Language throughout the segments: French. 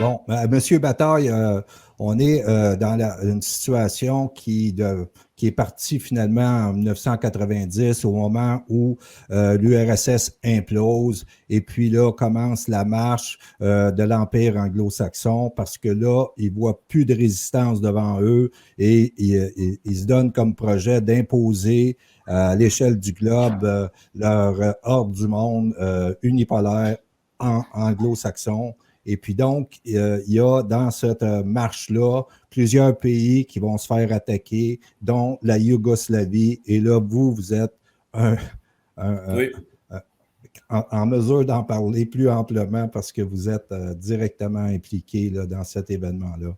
Bon, Monsieur Bataille, on est dans une situation qui est partie finalement en 1990 au moment où l'URSS implose et puis là commence la marche de l'Empire anglo-saxon parce que là, ils voient plus de résistance devant eux et ils se donnent comme projet d'imposer à l'échelle du globe leur ordre du monde unipolaire anglo-saxon. Et puis donc, il y a dans cette marche-là plusieurs pays qui vont se faire attaquer, dont la Yougoslavie. Et là, vous êtes un, un, Oui. en mesure d'en parler plus amplement parce que vous êtes directement impliqué là, dans cet événement-là.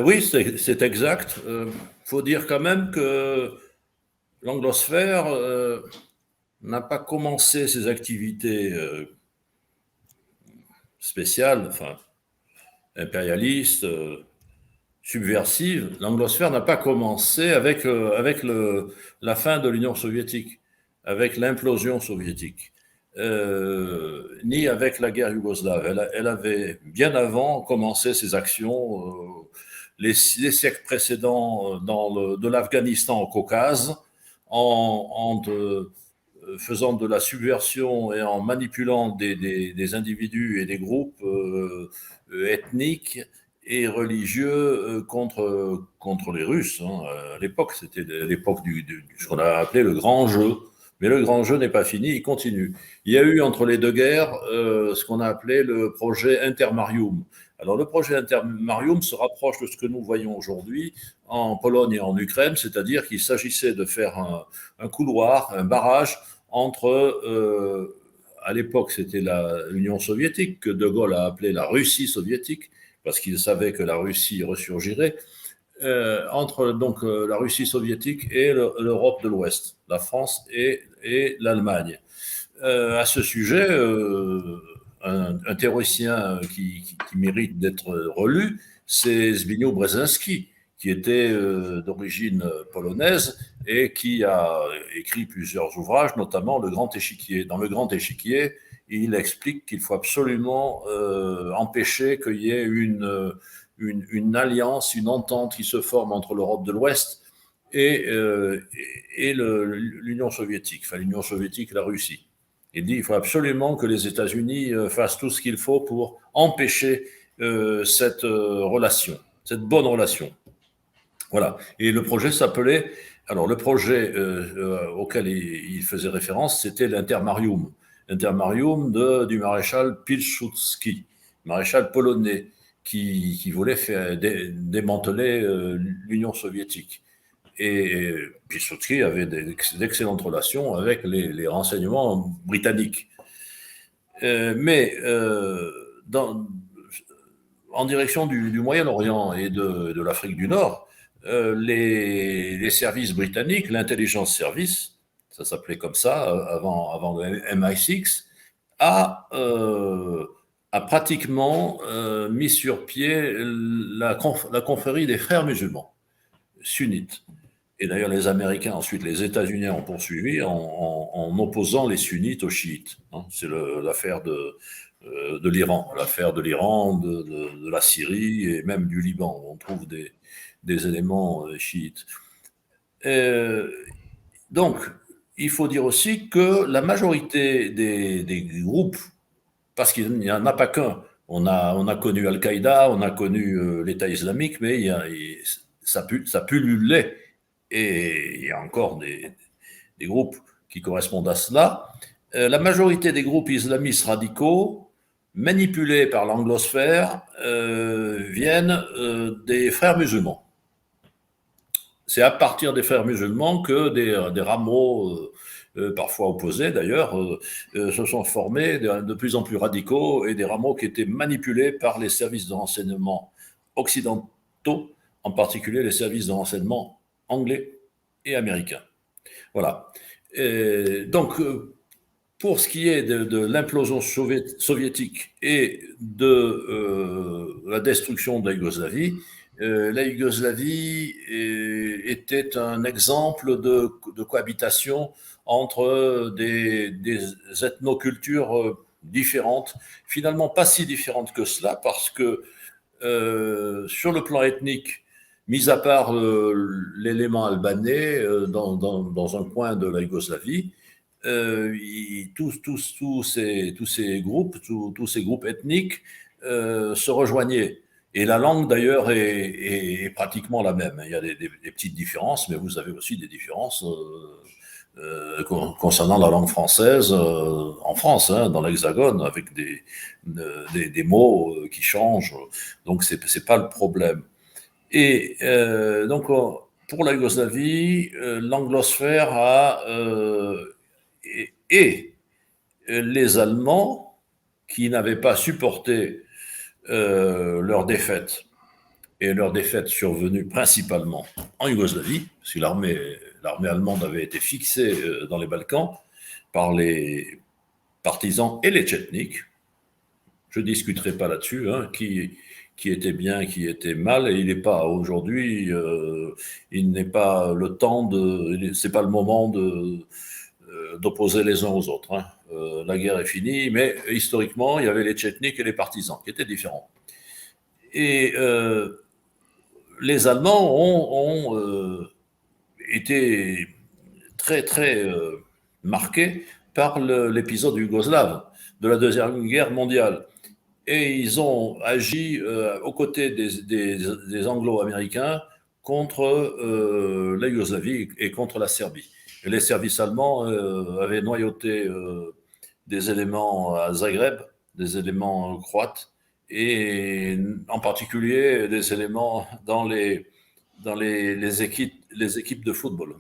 Oui, c'est exact. Faut dire quand même que l'anglosphère n'a pas commencé ses activités spéciales, enfin impérialistes, subversives. L'anglosphère n'a pas commencé avec la fin de l'Union soviétique, avec l'implosion soviétique, ni avec la guerre yougoslave. Elle avait bien avant commencé ses actions. Les siècles précédents de l'Afghanistan au Caucase, faisant de la subversion et en manipulant des individus et des groupes ethniques et religieux contre les Russes. Hein. À l'époque, c'était l'époque ce qu'on a appelé le grand jeu. Mais le grand jeu n'est pas fini, il continue. Il y a eu entre les deux guerres ce qu'on a appelé le projet Intermarium. Alors le projet Intermarium se rapproche de ce que nous voyons aujourd'hui en Pologne et en Ukraine, c'est-à-dire qu'il s'agissait de faire un couloir, un barrage entre, à l'époque c'était l'Union soviétique, que De Gaulle a appelé la Russie soviétique, parce qu'il savait que la Russie ressurgirait, entre donc la Russie soviétique et l'Europe de l'Ouest, la France et l'Allemagne. À ce sujet, un théoricien qui mérite d'être relu, c'est Zbigniew Brzezinski, qui était d'origine polonaise et qui a écrit plusieurs ouvrages, notamment Le Grand Échiquier. Dans Le Grand Échiquier, il explique qu'il faut absolument empêcher qu'il y ait une alliance, une entente qui se forme entre l'Europe de l'Ouest et l'Union soviétique, enfin l'Union soviétique et la Russie. Il dit qu'il faut absolument que les États-Unis fassent tout ce qu'il faut pour empêcher cette relation, cette bonne relation. Voilà. Et le projet s'appelait, alors le projet auquel il faisait référence, c'était l'Intermarium. L'Intermarium du maréchal Pilsudski, maréchal polonais, qui voulait démanteler l'Union soviétique. Et Pilsudski avait d'excellentes relations avec les renseignements britanniques. Mais en direction du Moyen-Orient et de l'Afrique du Nord, les services britanniques, l'intelligence service, ça s'appelait comme ça avant le MI6, a pratiquement mis sur pied la confrérie des frères musulmans sunnites. Et d'ailleurs, les Américains, ensuite les États-Unis ont poursuivi en opposant les sunnites aux chiites. Hein. C'est l'affaire de l'Iran, de la Syrie et même du Liban. On trouve des éléments chiites. Donc, il faut dire aussi que la majorité des groupes, parce qu'il n'y en a pas qu'un, on a connu Al-Qaïda, on a connu l'État islamique, mais ça pullulait. Et il y a encore des groupes qui correspondent à cela. La majorité des groupes islamistes radicaux, manipulés par l'anglosphère, viennent des frères musulmans. C'est à partir des frères musulmans que des rameaux, parfois opposés d'ailleurs, se sont formés de plus en plus radicaux, et des rameaux qui étaient manipulés par les services de renseignement occidentaux, en particulier les services de renseignement anglais et américains. Voilà. Donc, pour ce qui est de l'implosion soviétique et de la destruction de la Yougoslavie était un exemple de cohabitation entre des ethnocultures différentes, finalement pas si différentes que cela, parce que sur le plan ethnique, mis à part l'élément albanais dans un coin de la Yougoslavie, tous ces groupes ethniques se rejoignaient. Et la langue, d'ailleurs, est pratiquement la même. Il y a des petites différences, mais vous avez aussi des différences concernant la langue française en France, hein, dans l'Hexagone, avec des mots qui changent. Donc, c'est pas le problème. Et donc, pour la Yougoslavie, l'anglosphère et les Allemands qui n'avaient pas supporté leur défaite, et leur défaite survenue principalement en Yougoslavie, parce que l'armée allemande avait été fixée dans les Balkans par les partisans et les tchétniks. Je ne discuterai pas là-dessus, hein, qui était bien, qui était mal, et il n'est pas aujourd'hui, il n'est pas le temps c'est pas le moment d'opposer les uns aux autres. Hein. La guerre est finie, mais historiquement, il y avait les tchétniks et les partisans, qui étaient différents. Et les Allemands ont été très, très marqués par l'épisode yougoslave de la Deuxième Guerre mondiale. Et ils ont agi aux côtés des Anglo-Américains contre la Yougoslavie et contre la Serbie. Et les services allemands avaient noyauté des éléments à Zagreb, des éléments croates, et en particulier des éléments dans les équipes de football.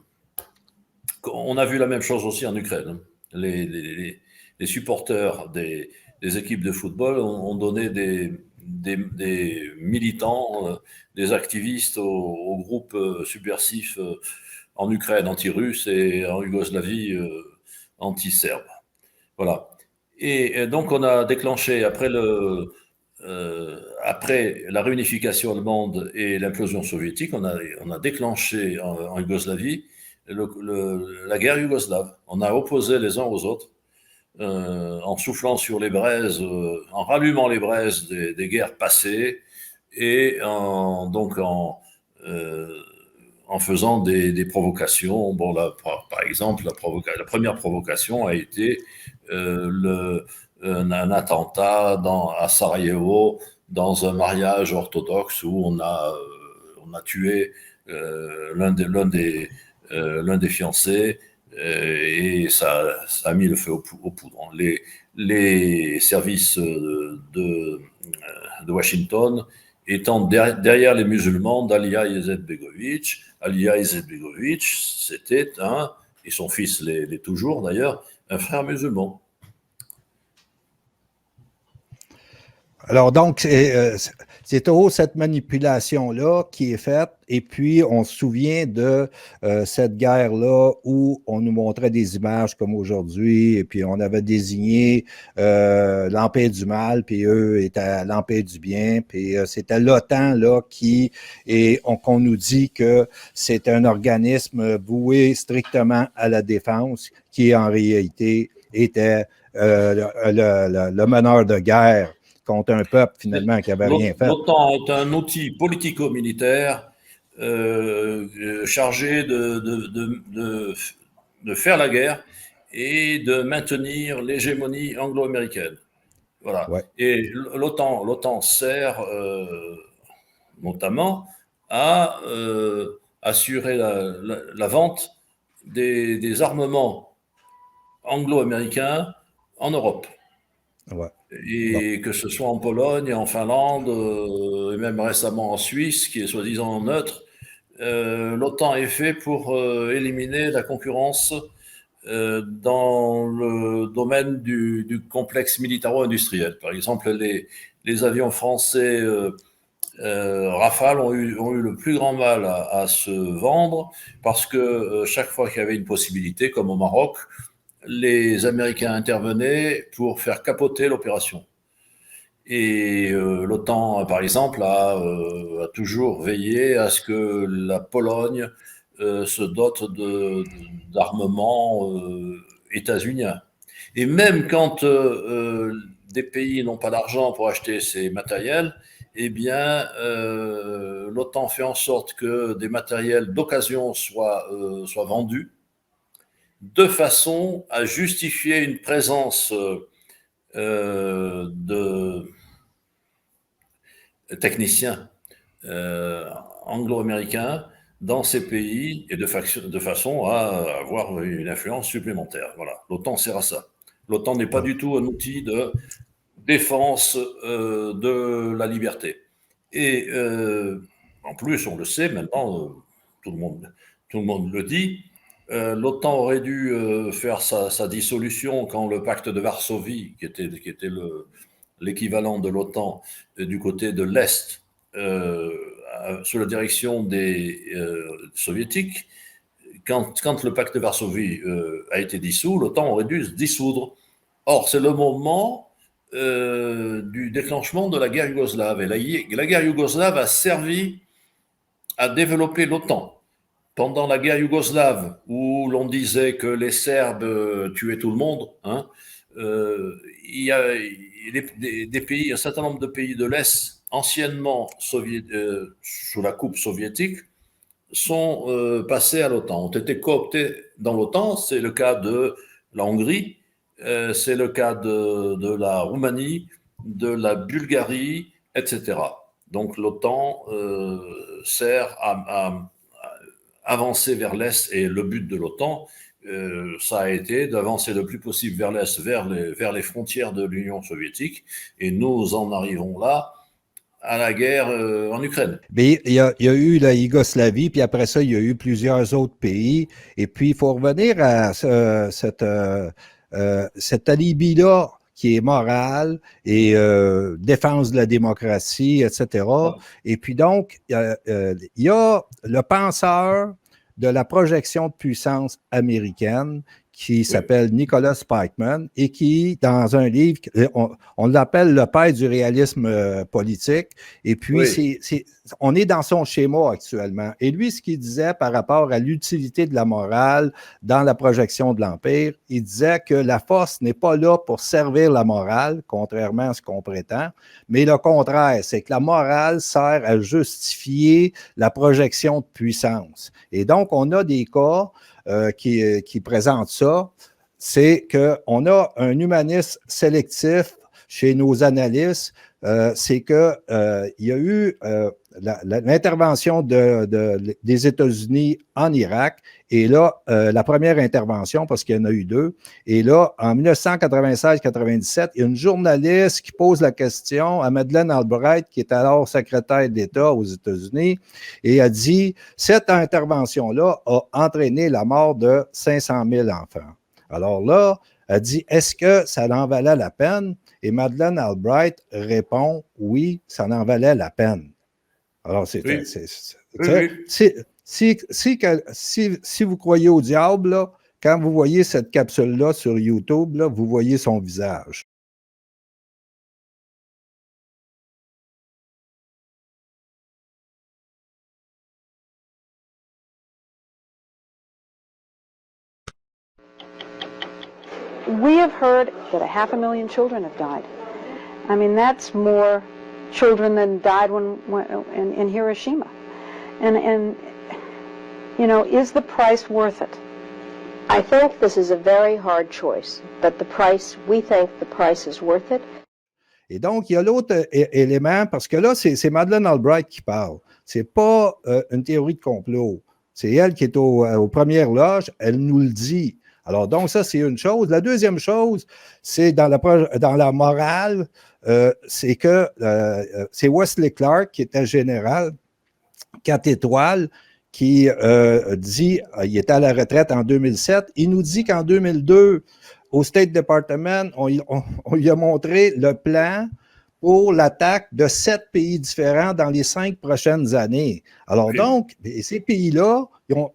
On a vu la même chose aussi en Ukraine. Les supporters des équipes de football ont donné des militants, des activistes aux groupes subversifs en Ukraine anti-russe et en Yougoslavie anti-serbe. Voilà. Et donc on a déclenché après la réunification allemande et l'implosion soviétique, on a déclenché en Yougoslavie la guerre yougoslave. On a opposé les uns aux autres en soufflant sur les braises, en rallumant les braises des guerres passées et en faisant des provocations. Bon, là, par exemple, la première provocation a été un attentat à Sarajevo dans un mariage orthodoxe où on a tué l'un des fiancés et ça a mis le feu aux poudres. Les services de Washington étant derrière les musulmans d'Alija Izetbegovic. Alija Izetbegovic, c'était et son fils l'est toujours d'ailleurs, un frère musulman. Alors donc, c'est toujours cette manipulation-là qui est faite, et puis on se souvient de cette guerre-là où on nous montrait des images comme aujourd'hui, et puis on avait désigné l'Empire du mal, puis eux étaient l'Empire du bien, puis c'était l'OTAN là qu'on nous dit que c'est un organisme voué strictement à la défense, qui en réalité était le meneur de guerre contre un peuple, finalement, qui n'avait rien fait. L'OTAN est un outil politico-militaire chargé de faire la guerre et de maintenir l'hégémonie anglo-américaine. Voilà. Ouais. Et l'OTAN sert notamment à assurer la vente des armements anglo-américains en Europe. Ouais. Et que ce soit en Pologne, en Finlande, et même récemment en Suisse, qui est soi-disant neutre, l'OTAN est fait pour éliminer la concurrence dans le domaine du complexe militaro-industriel. Par exemple, les avions français Rafale ont eu le plus grand mal à se vendre parce que chaque fois qu'il y avait une possibilité, comme au Maroc, les Américains intervenaient pour faire capoter l'opération. Et l'OTAN, par exemple, a toujours veillé à ce que la Pologne se dote d'armements états-uniens. Et même quand des pays n'ont pas d'argent pour acheter ces matériels, eh bien, l'OTAN fait en sorte que des matériels d'occasion soient vendus de façon à justifier une présence de techniciens anglo-américains dans ces pays et de façon à avoir une influence supplémentaire. Voilà, l'OTAN sert à ça. L'OTAN n'est pas du tout un outil de défense de la liberté. Et en plus, on le sait maintenant, tout le monde le dit, l'OTAN aurait dû faire sa dissolution quand le pacte de Varsovie, qui était l'équivalent de l'OTAN du côté de l'Est, sous la direction des soviétiques, quand le pacte de Varsovie a été dissous, l'OTAN aurait dû se dissoudre. Or, c'est le moment du déclenchement de la guerre yougoslave. Et la guerre yougoslave a servi à développer l'OTAN. Pendant la guerre yougoslave, où l'on disait que les Serbes tuaient tout le monde, hein, il y a des pays, un certain nombre de pays de l'Est, anciennement sous la coupe soviétique, sont passés à l'OTAN, ont été cooptés dans l'OTAN. C'est le cas de la Hongrie, c'est le cas de la Roumanie, de la Bulgarie, etc. Donc l'OTAN sert à avancer vers l'Est, et le but de l'OTAN, ça a été d'avancer le plus possible vers l'Est, vers les frontières de l'Union soviétique, et nous en arrivons là à la guerre en Ukraine. Mais il y a eu la Yougoslavie, puis après ça, il y a eu plusieurs autres pays. Et puis, il faut revenir à cet alibi-là qui est moral et défense de la démocratie, etc. Ouais. Et puis donc, il y a le penseur de la projection de puissance américaine qui s'appelle Nicholas Spikeman et qui, dans un livre, on l'appelle le père du réalisme politique. Et puis, on est dans son schéma actuellement. Et lui, ce qu'il disait par rapport à l'utilité de la morale dans la projection de l'Empire, il disait que la force n'est pas là pour servir la morale, contrairement à ce qu'on prétend, mais le contraire, c'est que la morale sert à justifier la projection de puissance. Et donc, on a des cas qui présente ça, c'est qu'on a un humanisme sélectif chez nos analystes, c'est qu'il y a eu l'intervention des États-Unis en Irak, et là, la première intervention, parce qu'il y en a eu deux, et là, en 1996-97, il y a une journaliste qui pose la question à Madeleine Albright, qui est alors secrétaire d'État aux États-Unis, et a dit « Cette intervention-là a entraîné la mort de 500 000 enfants. » Alors là, elle dit « Est-ce que ça en valait la peine? » Et Madeleine Albright répond « Oui, ça en valait la peine. » Alors, si vous croyez au diable, là, quand vous voyez cette capsule-là sur YouTube, là, vous voyez son visage. We have heard that 500,000 children have died. I mean, that's more children than died in Hiroshima. And you know, is the price worth it? I think this is a very hard choice, but we think the price is worth it. Et donc, il y a l'autre élément, parce que là, c'est Madeleine Albright qui parle. C'est pas une théorie de complot. C'est elle qui est aux premières loges, elle nous le dit. Alors, donc, ça, c'est une chose. La deuxième chose, c'est dans la morale, c'est que c'est Wesley Clark, qui était général, 4 étoiles, qui dit, il était à la retraite en 2007, il nous dit qu'en 2002, au State Department, on lui a montré le plan pour l'attaque de 7 pays différents dans les 5 prochaines années. Alors oui. Donc, ces pays-là,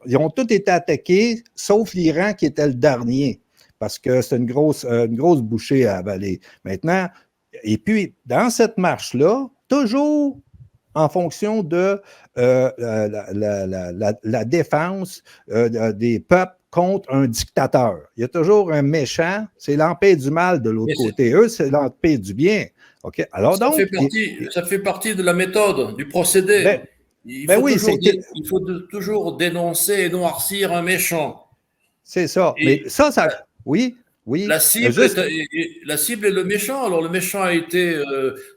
ils ont tous été attaqués, sauf l'Iran qui était le dernier, parce que c'est une grosse bouchée à avaler. Maintenant, et puis, dans cette marche-là, toujours en fonction de la défense des peuples contre un dictateur. Il y a toujours un méchant, c'est l'empire du mal de l'autre côté. Eux, c'est l'empire du bien. OK? Alors ça donc, fait partie de la méthode, du procédé. Il faut toujours dénoncer et noircir un méchant. C'est ça. Mais ça, oui. La cible est le méchant. Alors, le méchant a été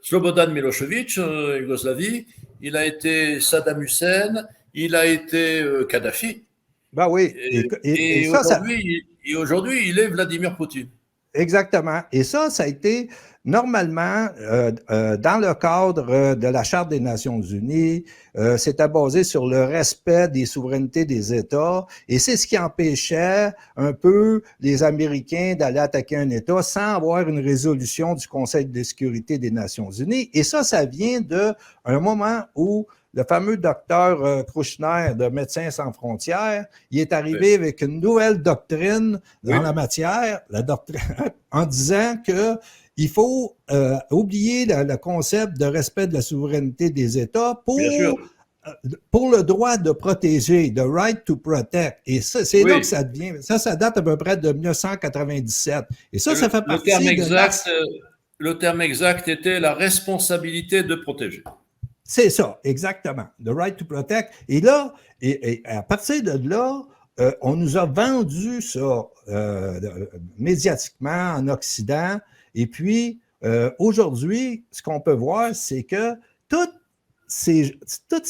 Slobodan Milosevic, Yougoslavie. Il a été Saddam Hussein. Il a été Kadhafi. Ben oui. Et aujourd'hui, il est Vladimir Poutine. Exactement. Et ça a été normalement dans le cadre de la Charte des Nations Unies, c'était basé sur le respect des souverainetés des États, et c'est ce qui empêchait un peu les Américains d'aller attaquer un État sans avoir une résolution du Conseil de sécurité des Nations Unies. Et ça vient d'un moment où le fameux docteur Kouchner de Médecins sans frontières, il est arrivé avec une nouvelle doctrine dans la matière, la doctrine, en disant que il faut oublier le concept de respect de la souveraineté des États pour le droit de protéger, the right to protect. Et ça, c'est là que ça devient. Ça date à peu près de 1997. Et ça fait partie le terme exact était la responsabilité de protéger. C'est ça, exactement. The right to protect. Et là, et à partir de là, on nous a vendu ça médiatiquement en Occident. Et puis, aujourd'hui, ce qu'on peut voir, c'est que toutes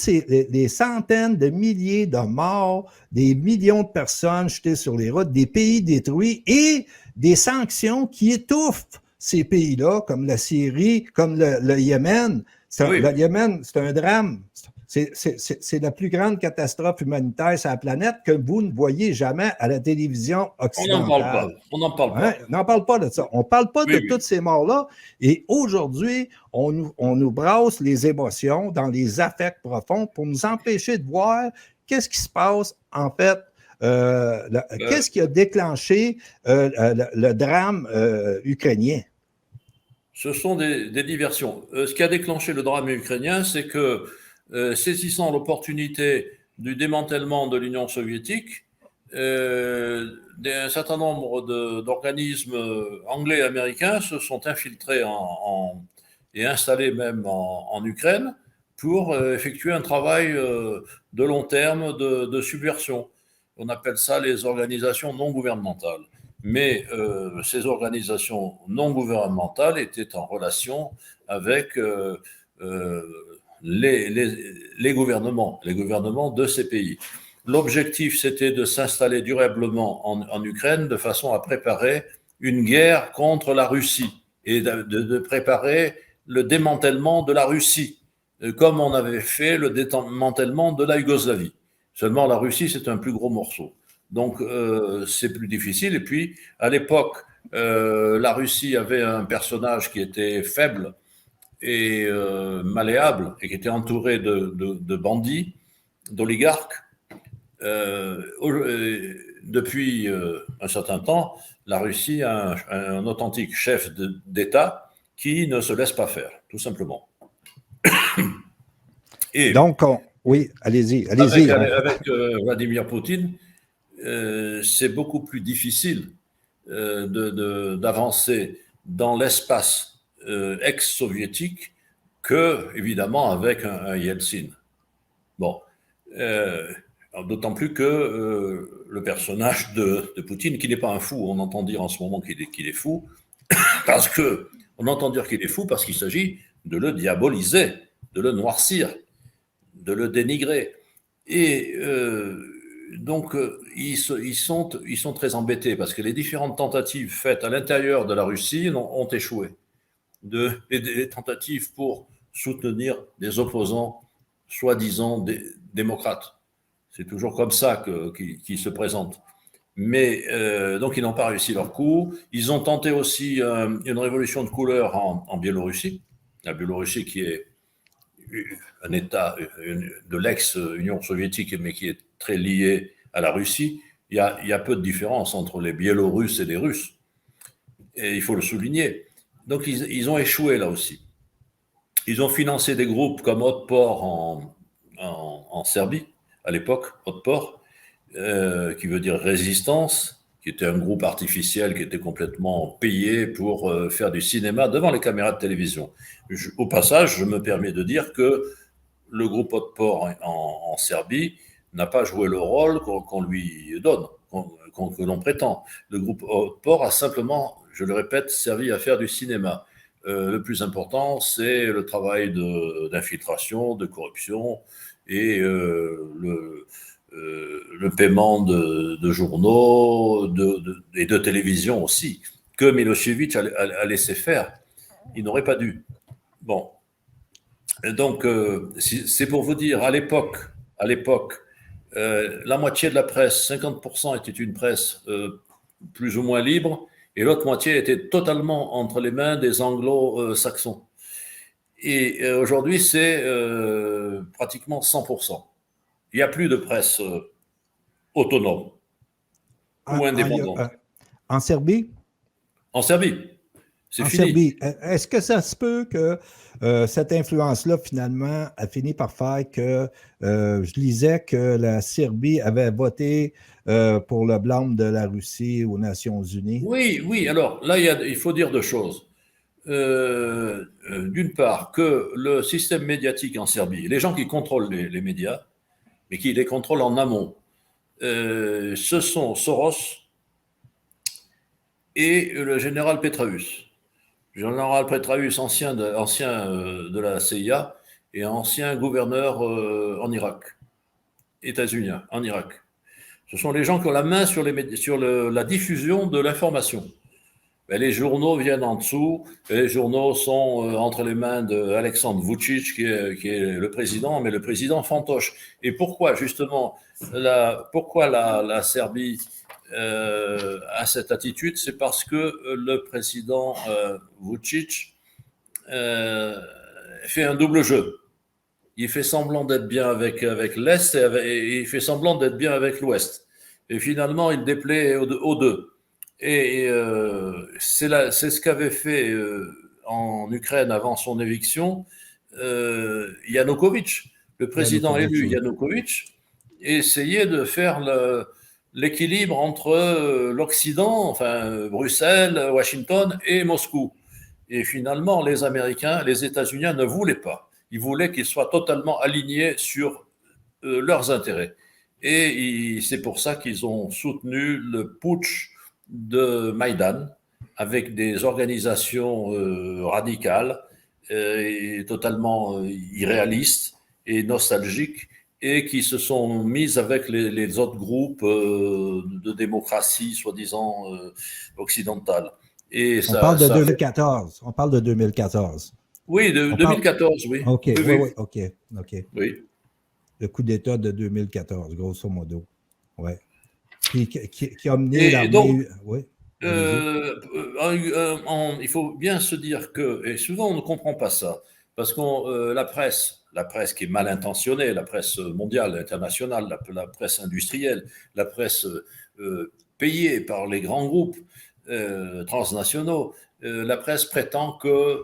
les centaines de milliers de morts, des millions de personnes jetées sur les routes, des pays détruits et des sanctions qui étouffent ces pays-là, comme la Syrie, comme le Yémen. Le Yémen, c'est un drame. C'est la plus grande catastrophe humanitaire sur la planète que vous ne voyez jamais à la télévision occidentale. On n'en parle pas. On n'en parle pas de ça. On ne parle pas de toutes ces morts-là. Et aujourd'hui, on nous brasse les émotions dans les affects profonds pour nous empêcher de voir qu'est-ce qui se passe, en fait, qu'est-ce qui a déclenché le drame ukrainien. Ce sont des diversions. Ce qui a déclenché le drame ukrainien, c'est que, saisissant l'opportunité du démantèlement de l'Union soviétique, un certain nombre d'organismes anglais et américains se sont infiltrés et installés même en Ukraine pour effectuer un travail de long terme de subversion. On appelle ça les organisations non gouvernementales. Mais ces organisations non gouvernementales étaient en relation avec les gouvernements de ces pays. L'objectif, c'était de s'installer durablement en Ukraine de façon à préparer une guerre contre la Russie et de préparer le démantèlement de la Russie, comme on avait fait le démantèlement de la Yougoslavie. Seulement, la Russie, c'est un plus gros morceau. Donc, c'est plus difficile. Et puis, à l'époque, la Russie avait un personnage qui était faible et malléable et qui était entouré de bandits, d'oligarques. Depuis un certain temps, la Russie a un authentique chef d'État qui ne se laisse pas faire, tout simplement. Et donc, oui, allez-y. Avec Vladimir Poutine, c'est beaucoup plus difficile d'avancer dans l'espace ex-soviétique que, évidemment, avec un Yeltsin. Bon, d'autant plus que le personnage de Poutine, qui n'est pas un fou, on entend dire en ce moment qu'il est fou, parce qu'il s'agit de le diaboliser, de le noircir, de le dénigrer. Et donc, ils sont très embêtés parce que les différentes tentatives faites à l'intérieur de la Russie ont échoué. Des tentatives pour soutenir des opposants soi-disant démocrates. C'est toujours comme ça qu'ils se présentent. Mais donc, ils n'ont pas réussi leur coup. Ils ont tenté aussi une révolution de couleur en Biélorussie. La Biélorussie qui est un État de l'ex-Union soviétique, mais qui est très lié à la Russie. Il y a peu de différence entre les Biélorusses et les Russes. Et il faut le souligner. Donc, ils ont échoué là aussi. Ils ont financé des groupes comme Otpor en Serbie, à l'époque, Otpor, qui veut dire résistance, qui était un groupe artificiel qui était complètement payé pour faire du cinéma devant les caméras de télévision. Au passage, je me permets de dire que le groupe Otpor en Serbie n'a pas joué le rôle qu'on lui donne, que l'on prétend. Le groupe Otpor a simplement, je le répète, servi à faire du cinéma. Le plus important, c'est le travail d'infiltration, de corruption et le paiement de journaux et de télévision aussi, que Milosevic a laissé faire. Il n'aurait pas dû. Bon. Et donc, c'est pour vous dire, à l'époque, la moitié de la presse, 50% était une presse plus ou moins libre, et l'autre moitié était totalement entre les mains des anglo-saxons. Et aujourd'hui, c'est pratiquement 100%. Il n'y a plus de presse autonome ou indépendante. En Serbie? En Serbie, c'est fini. Serbie, est-ce que ça se peut que cette influence-là, finalement, a fini par faire que je lisais que la Serbie avait voté pour le blâme de la Russie aux Nations Unies? Oui. Alors là, il faut dire deux choses. D'une part, que le système médiatique en Serbie, les gens qui contrôlent les médias, mais qui les contrôlent en amont, ce sont Soros et le général Petraeus. Le général Petraeus, ancien de la CIA et ancien gouverneur en Irak, états-unien, en Irak. Ce sont les gens qui ont la main sur la diffusion de l'information. Les journaux viennent en dessous, les journaux sont entre les mains d'Alexandre Vučić, qui est le président, mais le président fantoche. Et pourquoi, justement, la Serbie a cette attitude? C'est parce que le président Vučić fait un double jeu. Il fait semblant d'être bien avec l'Est et il fait semblant d'être bien avec l'Ouest. Et finalement, il déplaît aux deux. Et c'est ce qu'avait fait en Ukraine avant son éviction Yanukovych. Le président élu Yanukovych essayait de faire l'équilibre entre l'Occident, enfin Bruxelles, Washington et Moscou. Et finalement, les Américains, les États-Unis ne voulaient pas. Ils voulaient qu'ils soient totalement alignés sur leurs intérêts. Et c'est pour ça qu'ils ont soutenu le putsch de Maïdan avec des organisations radicales et totalement irréalistes et nostalgiques et qui se sont mises avec les autres groupes de démocratie soi-disant occidentale. Et on parle de 2014. On parle de 2014. Oui, de 2014, oui. OK, oui. OK. Oui. Le coup d'État de 2014, grosso modo. Ouais. Qui a mené l'armée. Donc, oui. Il faut bien se dire que, et souvent on ne comprend pas ça, parce que la presse qui est mal intentionnée, la presse mondiale, internationale, la presse industrielle, la presse payée par les grands groupes transnationaux, la presse prétend que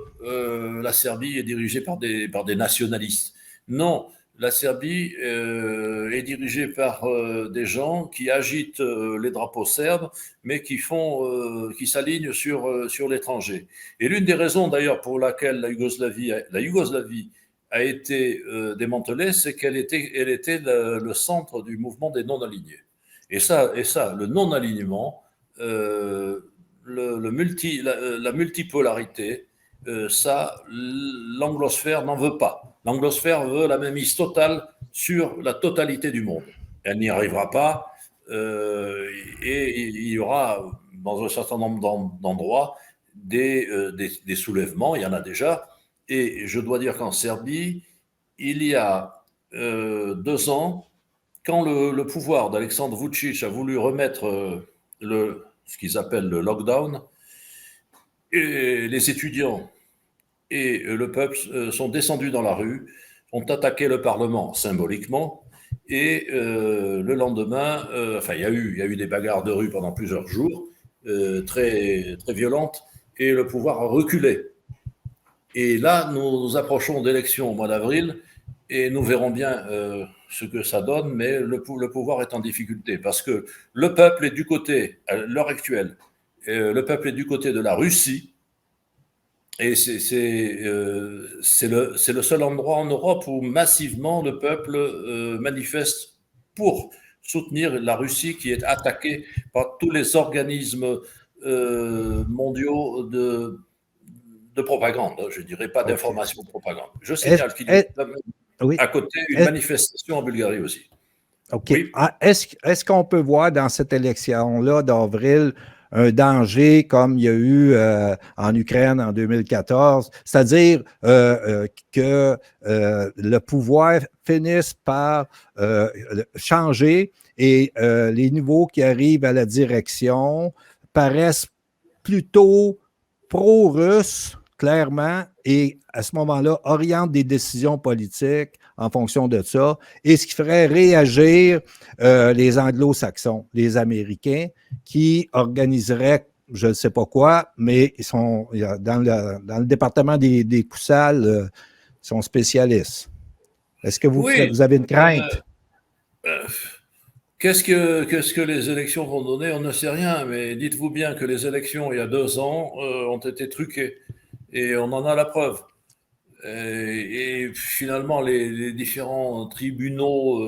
la Serbie est dirigée par des nationalistes. Non, la Serbie est dirigée par des gens qui agitent les drapeaux serbes, mais qui s'alignent sur l'étranger. Et l'une des raisons d'ailleurs pour laquelle la Yougoslavie a été démantelée, c'est qu'elle était le centre du mouvement des non-alignés. Et ça, le non-alignement, la multipolarité, ça, l'anglosphère n'en veut pas. L'anglosphère veut la mainmise totale sur la totalité du monde. Elle n'y arrivera pas et il y aura dans un certain nombre d'endroits des soulèvements, il y en a déjà. Et je dois dire qu'en Serbie, il y a 2 ans, quand le pouvoir d'Alexandre Vučić a voulu remettre ce qu'ils appellent le lockdown, et les étudiants et le peuple sont descendus dans la rue, ont attaqué le Parlement symboliquement, et le lendemain, il y a eu des bagarres de rue pendant plusieurs jours, très, très violentes, et le pouvoir a reculé. Et là, nous approchons d'élections au mois d'avril et nous verrons bien ce que ça donne, mais le pouvoir est en difficulté parce que le peuple est du côté, à l'heure actuelle, le peuple est du côté de la Russie et c'est le seul endroit en Europe où massivement le peuple manifeste pour soutenir la Russie qui est attaquée par tous les organismes mondiaux de propagande, je ne dirais pas d'information de propagande. Je signale qu'il y a à côté une manifestation en Bulgarie aussi. OK. Oui. Est-ce qu'on peut voir dans cette élection-là d'avril un danger comme il y a eu en Ukraine en 2014, c'est-à-dire que le pouvoir finisse par changer et les nouveaux qui arrivent à la direction paraissent plutôt pro-russes, clairement, et à ce moment-là, orientent des décisions politiques en fonction de ça, et ce qui ferait réagir les anglo-saxons, les Américains, qui organiseraient, je ne sais pas quoi, mais ils sont dans le département des coups-sales, ils sont spécialistes. Est-ce que vous avez une crainte? Qu'est-ce que les élections vont donner? On ne sait rien, mais dites-vous bien que les élections, il y a 2 ans, ont été truquées. Et on en a la preuve. Et finalement, les différents tribunaux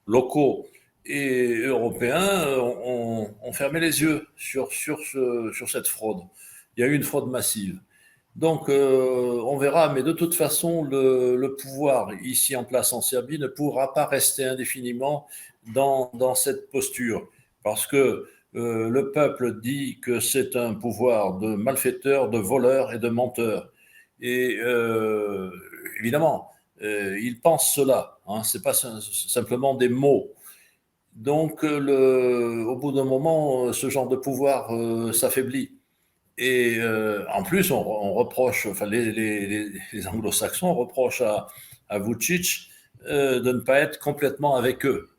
locaux et européens ont fermé les yeux sur cette fraude. Il y a eu une fraude massive. Donc, on verra, mais de toute façon, le pouvoir ici en place en Serbie ne pourra pas rester indéfiniment dans cette posture, parce que le peuple dit que c'est un pouvoir de malfaiteurs, de voleurs et de menteurs. Et évidemment, ils pensent cela, hein, ce n'est pas simplement des mots. Donc, au bout d'un moment, ce genre de pouvoir s'affaiblit. Et en plus, on reproche, enfin les anglo-saxons reprochent à Vučić de ne pas être complètement avec eux.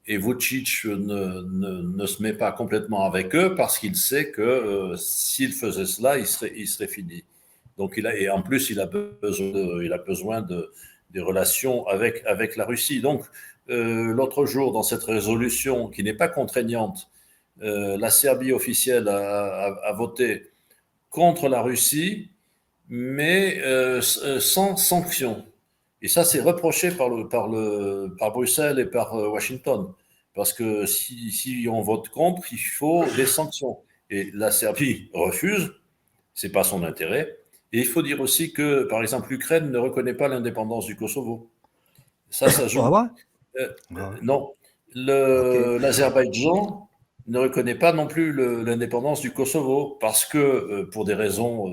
Et Vučić ne se met pas complètement avec eux parce qu'il sait que s'il faisait cela, il serait fini. Donc et en plus, il a besoin des relations avec la Russie. Donc l'autre jour, dans cette résolution qui n'est pas contraignante, la Serbie officielle a voté contre la Russie, mais sans sanction. Et ça, c'est reproché par Bruxelles et par Washington. Parce que si on vote contre, il faut des sanctions. Et la Serbie refuse, ce n'est pas son intérêt. Et il faut dire aussi que, par exemple, l'Ukraine ne reconnaît pas l'indépendance du Kosovo. Ça joue. Non. L'Azerbaïdjan ne reconnaît pas non plus l'indépendance du Kosovo parce que, pour des raisons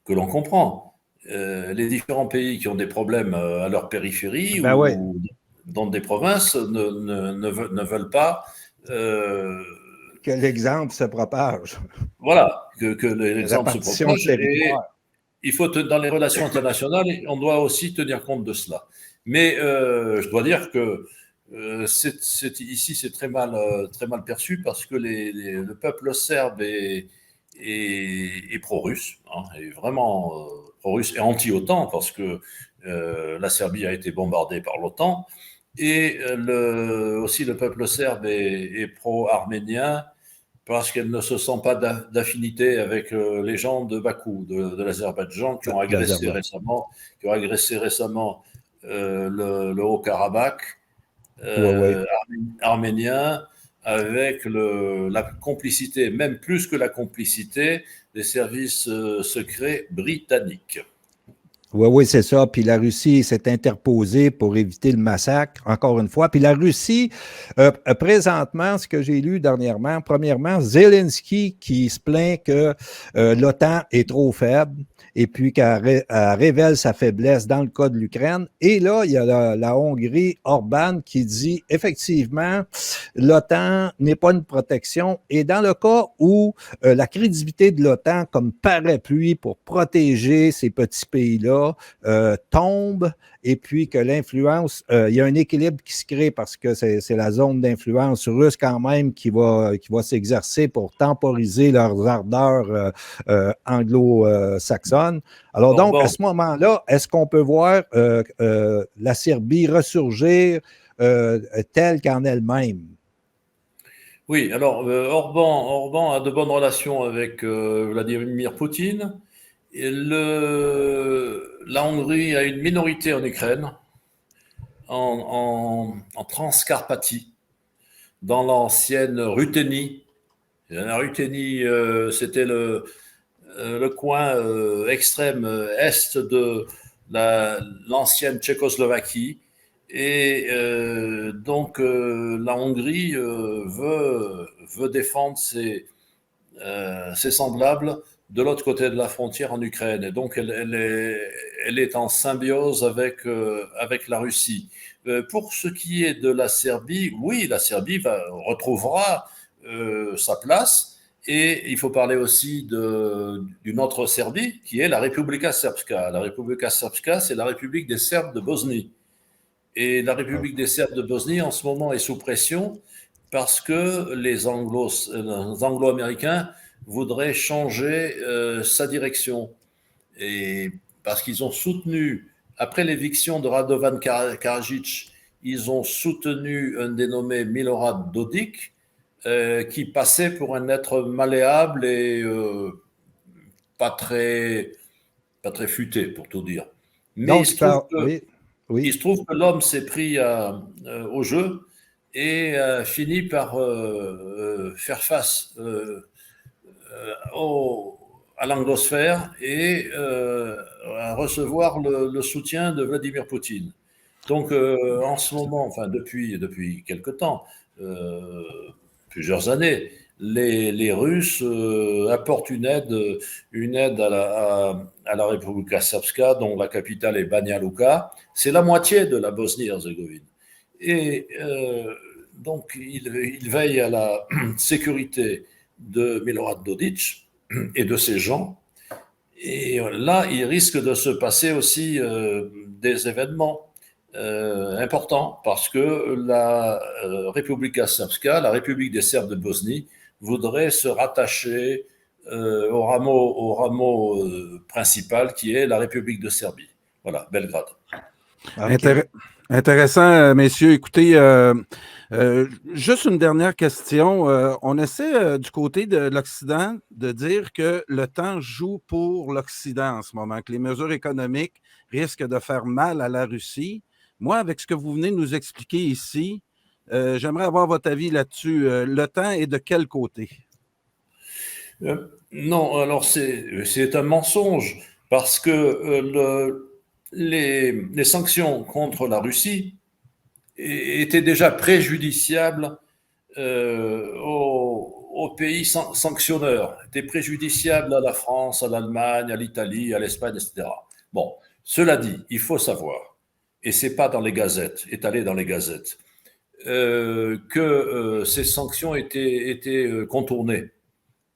que l'on comprend, les différents pays qui ont des problèmes à leur périphérie ou dans des provinces ne veulent pas que l'exemple se propage. Voilà, que l'exemple se propage. Et il faut, dans les relations internationales, on doit aussi tenir compte de cela. Mais je dois dire que ici, c'est très mal perçu parce que le peuple serbe est pro-russe, hein, est vraiment pro-russe et anti-OTAN parce que la Serbie a été bombardée par l'OTAN. Et aussi le peuple serbe est pro-arménien parce qu'elle ne se sent pas d'affinité avec les gens de Bakou, de l'Azerbaïdjan, qui ont agressé récemment le Haut-Karabakh arménien, avec la complicité, même plus que la complicité, des services secrets britanniques. Oui, c'est ça. Puis la Russie s'est interposée pour éviter le massacre, encore une fois. Puis la Russie, présentement, ce que j'ai lu dernièrement, premièrement, Zelensky qui se plaint que l'OTAN est trop faible et puis qu'elle révèle sa faiblesse dans le cas de l'Ukraine. Et là, il y a la Hongrie, Orban, qui dit effectivement, l'OTAN n'est pas une protection. Et dans le cas où la crédibilité de l'OTAN comme parapluie pour protéger ces petits pays-là là tombe et puis que l'influence, il y a un équilibre qui se crée parce que c'est la zone d'influence russe quand même qui va s'exercer pour temporiser leurs ardeurs anglo-saxonnes. Alors donc, à ce moment-là, est-ce qu'on peut voir la Serbie ressurgir telle qu'en elle-même? Oui, alors Orban a de bonnes relations avec Vladimir Poutine. Et la Hongrie a une minorité en Ukraine, en Transcarpathie, dans l'ancienne Ruthénie. La Ruthénie, c'était le coin extrême est de l'ancienne Tchécoslovaquie. Et donc la Hongrie veut défendre ses semblables de l'autre côté de la frontière en Ukraine. Et donc elle est en symbiose avec la Russie. Pour ce qui est de la Serbie, oui, la Serbie retrouvera sa place. Et il faut parler aussi d'une autre Serbie, qui est la Republika Srpska. La Republika Srpska, c'est la République des Serbes de Bosnie. Et la République des Serbes de Bosnie, en ce moment, est sous pression parce que les Anglo-Américains voudraient changer sa direction. Et parce qu'ils ont soutenu, après l'éviction de Radovan Karadzic, ils ont soutenu un dénommé Milorad Dodik, qui passait pour un être malléable et pas très futé, pour tout dire. Mais donc, il se trouve que l'homme s'est pris au jeu et finit par faire face à l'anglosphère et à recevoir le soutien de Vladimir Poutine. Donc, en ce moment, enfin depuis quelque temps, plusieurs années, les Russes apportent une aide à la Republika Srpska, dont la capitale est Banja Luka. C'est la moitié de la Bosnie-Herzégovine. Et donc, ils veillent à la sécurité de Milorad Dodik et de ses gens. Et là, il risque de se passer aussi des événements importants parce que la Republika Srpska, la République des Serbes de Bosnie, voudrait se rattacher au rameau principal qui est la République de Serbie. Voilà, Belgrade. Okay. Intéressant, messieurs. Écoutez, juste une dernière question. On essaie du côté de l'Occident de dire que le temps joue pour l'Occident en ce moment, que les mesures économiques risquent de faire mal à la Russie. Moi, avec ce que vous venez de nous expliquer ici, j'aimerais avoir votre avis là-dessus. Le temps est de quel côté? Non, alors c'est un mensonge parce que les sanctions contre la Russie étaient déjà préjudiciables aux pays sanctionneurs, étaient préjudiciables à la France, à l'Allemagne, à l'Italie, à l'Espagne, etc. Bon, cela dit, il faut savoir, et c'est pas dans les gazettes, étalé dans les gazettes, que ces sanctions étaient contournées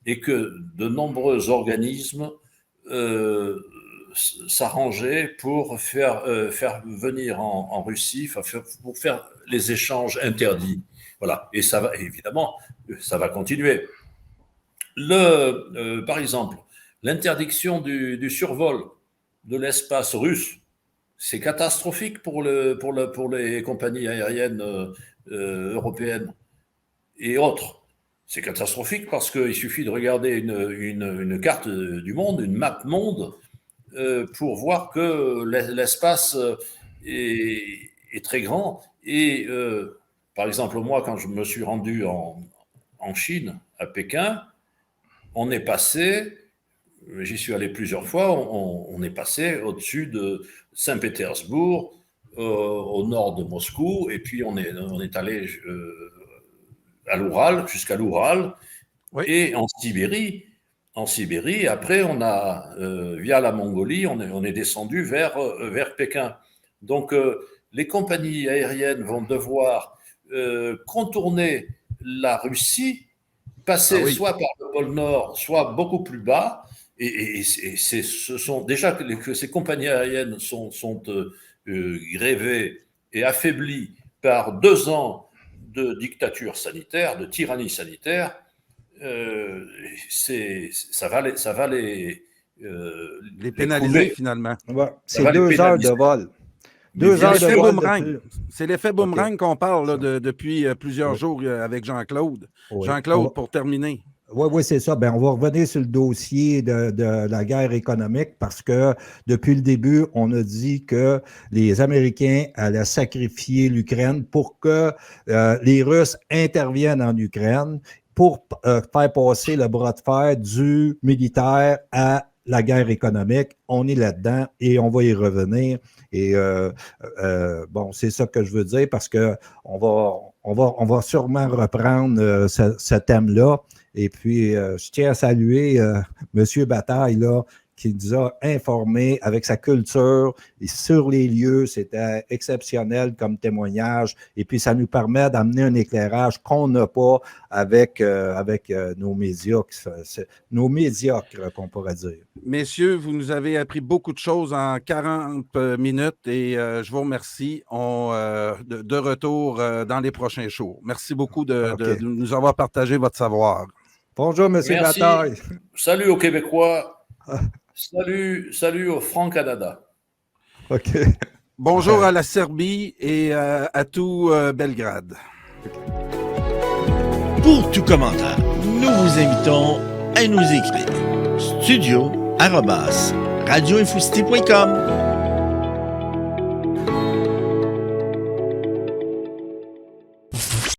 et que de nombreux organismes s'arranger pour faire venir en Russie, pour faire les échanges interdits. Voilà. Et ça va, évidemment, ça va continuer. Par exemple, l'interdiction du survol de l'espace russe, c'est catastrophique pour les compagnies aériennes européennes et autres. C'est catastrophique parce qu'il suffit de regarder une carte du monde, une map monde, pour voir que l'espace est très grand. Et par exemple, moi, quand je me suis rendu en Chine, à Pékin, on est passé, j'y suis allé plusieurs fois, on est passé au-dessus de Saint-Pétersbourg, au nord de Moscou, et puis on est allé à l'Oural, jusqu'à l'Oural, oui. Et en Sibérie, après, on a, via la Mongolie, on est descendu vers Pékin. Donc, les compagnies aériennes vont devoir contourner la Russie, passer soit par le pôle Nord, soit beaucoup plus bas, ce sont déjà que ces compagnies aériennes sont grévées et affaiblies par 2 ans de dictature sanitaire, de tyrannie sanitaire. Ça va les pénaliser finalement. Ouais, c'est 2 heures de vol. 2 heures de vol. C'est l'effet boomerang qu'on parle là, depuis plusieurs jours avec Jean-Claude. Oui. Jean-Claude, pour terminer. Oui, c'est ça. Ben, on va revenir sur le dossier de la guerre économique parce que depuis le début, on a dit que les Américains allaient sacrifier l'Ukraine pour que les Russes interviennent en Ukraine pour faire passer le bras de fer du militaire à la guerre économique. On est là-dedans et on va y revenir. Et bon, c'est ça que je veux dire parce que on va sûrement reprendre ce thème-là. Et puis, je tiens à saluer M. Bataille, là, qui nous a informés avec sa culture et sur les lieux. C'était exceptionnel comme témoignage. Et puis, ça nous permet d'amener un éclairage qu'on n'a pas avec nos médiocres, qu'on pourrait dire. Messieurs, vous nous avez appris beaucoup de choses en 40 minutes et je vous remercie. De retour dans les prochains shows. Merci beaucoup de nous avoir partagé votre savoir. Bonjour, M. Bataille. Salut aux Québécois. Salut au Franc-Canada. OK. Bonjour à la Serbie et à tout Belgrade. Pour tout commentaire, nous vous invitons à nous écrire studio@radioinfocité.com.